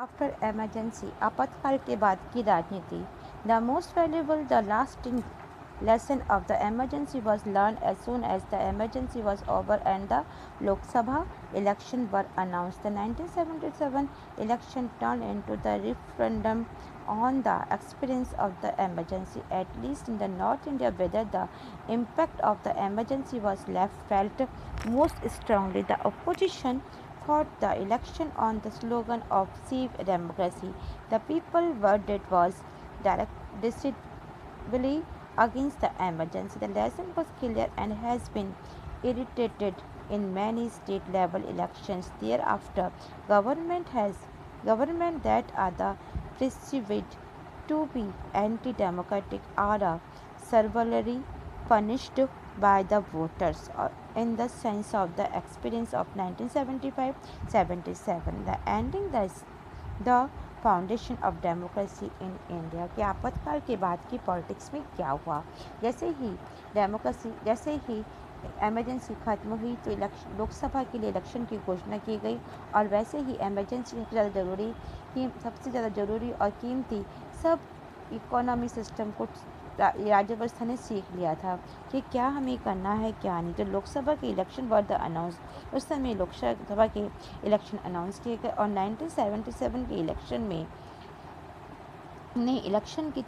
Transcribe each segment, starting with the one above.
After emergency, आपातकाल के बाद की राजनीति। The most valuable the lasting lesson of the emergency was learned as soon as the emergency was over and the Lok Sabha election were announced. The 1977 election turned into the referendum on the experience of the emergency, at least in the North India, whether the impact of the emergency was left felt most strongly. The opposition fought the election on the slogan of "Save Democracy." The people verdict was decidedly against the emergency. The lesson was clear and has been irritated in many state level elections thereafter. Government that are the perceived to be anti-democratic are severely punished by the voters in the sense of the experience of 1975-77, the ending the foundation of democracy in India. कि आपातकाल के बाद की politics में क्या हुआ। जैसे ही emergency ख़त्म हुई तो लोकसभा के लिए इलेक्शन की घोषणा की गई और वैसे ही एमरजेंसी सबसे ज़्यादा ज़रूरी और कीमती सब इकोनॉमी सिस्टम को राज्य व्यवस्था ने सीख लिया था कि क्या हमें करना है क्या नहीं। तो लोकसभा के इलेक्शन वर द अनाउंस, उस समय लोकसभा के इलेक्शन अनाउंस किए गए और 1977 के इलेक्शन में इलेक्शन की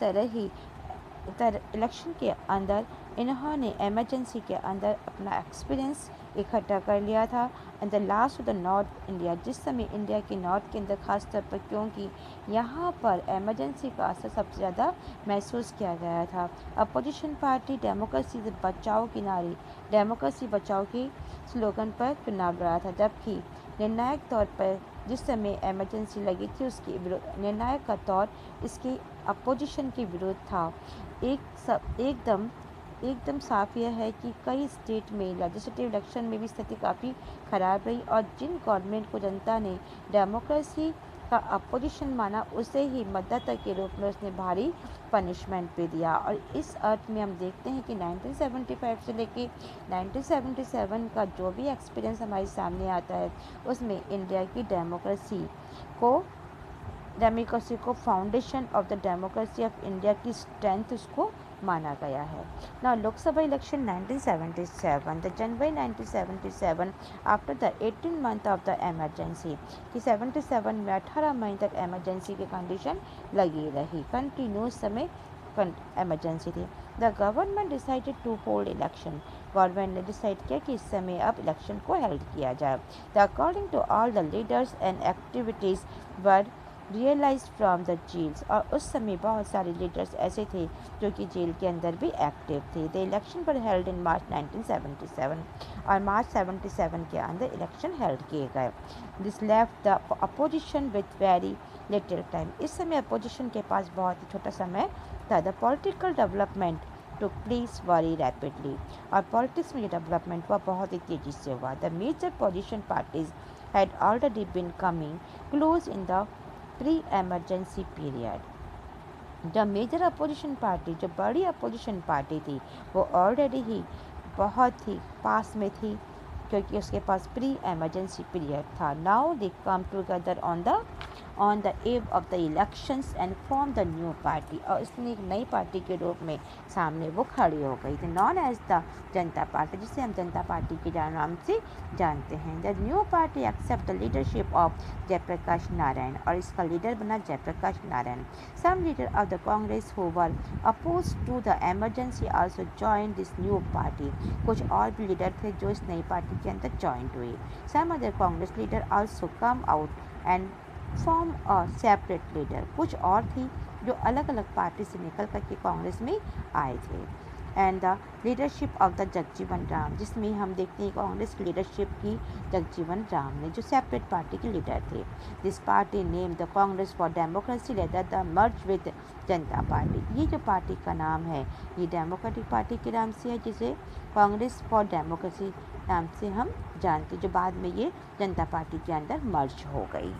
इलेक्शन के अंदर इन्होंने एमरजेंसी के अंदर अपना एक्सपीरियंस इकट्ठा कर लिया था। And the last of the north India, जिस समय इंडिया के नॉर्थ के अंदर खास तौर पर, क्योंकि यहाँ पर एमरजेंसी का असर सबसे ज़्यादा महसूस किया गया था। अपोजिशन पार्टी डेमोक्रेसी बचाओ की नारे, डेमोक्रेसी बचाओ के स्लोगन पर चुनाव लड़ा था, जबकि निर्णायक तौर पर जिस समय एमरजेंसी लगी थी उसकी निर्णायक का तौर इसकी अपोजिशन के विरोध था। एकदम साफ यह है कि कई स्टेट में लेजिस्लेटिव इलेक्शन में भी स्थिति काफ़ी खराब रही और जिन गवर्नमेंट को जनता ने डेमोक्रेसी का अपोजिशन माना उसे ही मतदाता के रूप में उसने भारी पनिशमेंट भी दिया। और इस अर्थ में हम देखते हैं कि 1975 से लेके 1977 का जो भी एक्सपीरियंस हमारे सामने आता है उसमें इंडिया की डेमोक्रेसी को foundation of the democracy of India की स्ट्रेंथ उसको माना गया है ना। Lok Sabha election 1977, the January 1977 after the 18 month of the emergency, कि 77 में 18 महीने तक एमरजेंसी की कंडीशन लगी रही, कंटिन्यूस समय एमरजेंसी थी। The government decided to hold election, government ने डिसाइड किया कि इस समय अब इलेक्शन को हेल्ड किया जाए। The according to all the leaders and activities were released from the jails, और उस समय बहुत सारे लीडर्स ऐसे थे जो कि जेल के अंदर भी एक्टिव थे। द इलेक्शन पर हेल्ड इन मार्च 1977, और मार्च 77 के अंदर इलेक्शन हेल्ड किए गए। This left the opposition with very little time, इस समय अपोजिशन के पास बहुत ही छोटा समय था। The political development to place very rapidly, और पॉलिटिक्स में जो डेवलपमेंट हुआ बहुत ही तेज़ी से हुआ। The major position parties had already been coming close in the pre emergency period. The major opposition party, जो बड़ी अपोजिशन पार्टी थी, वो ऑलरेडी ही बहुत ही पास में थी क्योंकि उसके पास प्री एमरजेंसी पीरियड था। Now they come together on the above of the elections and form the new party, और इसने एक नई पार्टी के रूप में सामने वो खड़ी हो गई थी, known as the Janata Party, जिसे हम जनता पार्टी के नाम से जानते हैं। The new party accept the leadership of Jayaprakash Narayan, और इसका लीडर बना Jayaprakash Narayan. Some leader of the Congress who were oppose to the emergency also join this new party, कुछ और भी लीडर थे जो इस नई पार्टी के अंदर ज्वाइंट हुए। Some other Congress leader also come out and form a separate leader, कुछ और थी जो अलग अलग पार्टी से निकल करके कांग्रेस में आए थे। And the leadership of the Jagjivan Ram, जिसमें हम देखते हैं कांग्रेस की लीडरशिप की जगजीवन राम ने, जो सेपरेट पार्टी के लीडर थे। This party name the Congress for democracy later the merge with Janata party, ये जो पार्टी का नाम है ये डेमोक्रेटिक पार्टी के नाम से है, जिसे कांग्रेस फॉर डेमोक्रेसी नाम से हम जानते, जो बाद में ये जनता पार्टी के अंदर मर्ज हो गई।